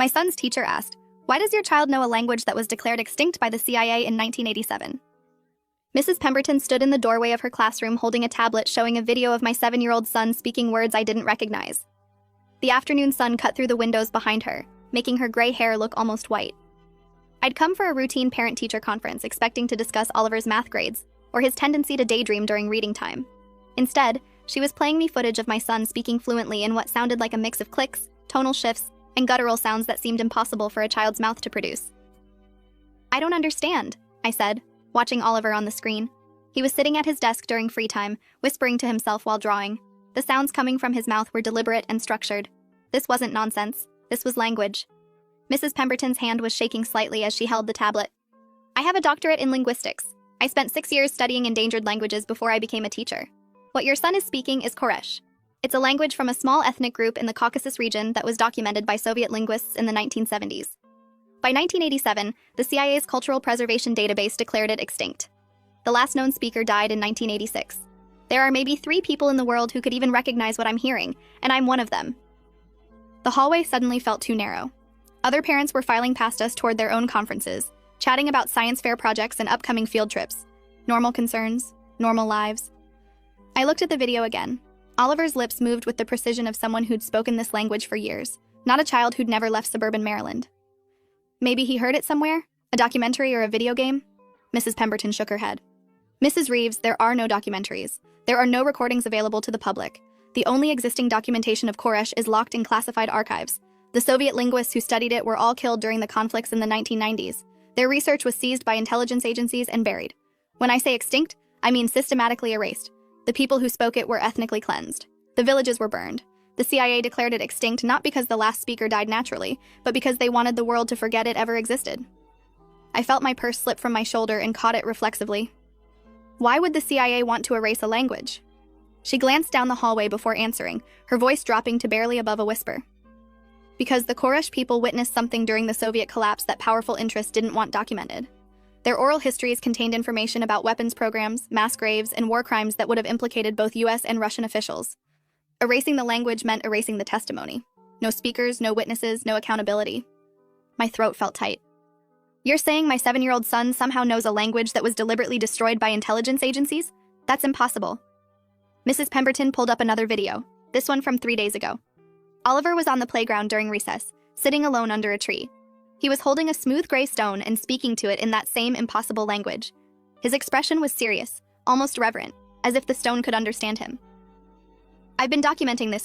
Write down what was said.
My son's teacher asked, "Why does your child know a language that was declared extinct by the CIA in 1987? Mrs. Pemberton stood in the doorway of her classroom holding a tablet showing a video of my 7-year-old son speaking words I didn't recognize. The afternoon sun cut through the windows behind her, making her gray hair look almost white. I'd come for a routine parent-teacher conference expecting to discuss Oliver's math grades, or his tendency to daydream during reading time. Instead, she was playing me footage of my son speaking fluently in what sounded like a mix of clicks, tonal shifts, and guttural sounds that seemed impossible for a child's mouth to produce. "I don't understand," I said, watching Oliver on the screen. He was sitting at his desk during free time, whispering to himself while drawing. The sounds coming from his mouth were deliberate and structured. This wasn't nonsense. This was language. Mrs. Pemberton's hand was shaking slightly as she held the tablet. "I have a doctorate in linguistics. I spent 6 years studying endangered languages before I became a teacher. What your son is speaking is Koresh. It's a language from a small ethnic group in the Caucasus region that was documented by Soviet linguists in the 1970s. By 1987, the CIA's Cultural Preservation Database declared it extinct. The last known speaker died in 1986. There are maybe 3 people in the world who could even recognize what I'm hearing, and I'm one of them." The hallway suddenly felt too narrow. Other parents were filing past us toward their own conferences, chatting about science fair projects and upcoming field trips. Normal concerns, normal lives. I looked at the video again. Oliver's lips moved with the precision of someone who'd spoken this language for years, not a child who'd never left suburban Maryland. Maybe he heard it somewhere? A documentary or a video game? Mrs. Pemberton shook her head. "Mrs. Reeves, there are no documentaries. There are no recordings available to the public. The only existing documentation of Koresh is locked in classified archives. The Soviet linguists who studied it were all killed during the conflicts in the 1990s. Their research was seized by intelligence agencies and buried. When I say extinct, I mean systematically erased. The people who spoke it were ethnically cleansed. The villages were burned. The CIA declared it extinct not because the last speaker died naturally, but because they wanted the world to forget it ever existed." I felt my purse slip from my shoulder and caught it reflexively. Why would the CIA want to erase a language? She glanced down the hallway before answering, her voice dropping to barely above a whisper. "Because the Koresh people witnessed something during the Soviet collapse that powerful interests didn't want documented. Their oral histories contained information about weapons programs, mass graves, and war crimes that would have implicated both US and Russian officials. Erasing the language meant erasing the testimony. No speakers, no witnesses, no accountability." My throat felt tight. "You're saying my 7-year-old son somehow knows a language that was deliberately destroyed by intelligence agencies? That's impossible." Mrs. Pemberton pulled up another video, this one from 3 days ago. Oliver was on the playground during recess, sitting alone under a tree. He was holding a smooth gray stone and speaking to it in that same impossible language. His expression was serious, almost reverent, as if the stone could understand him. "I've been documenting this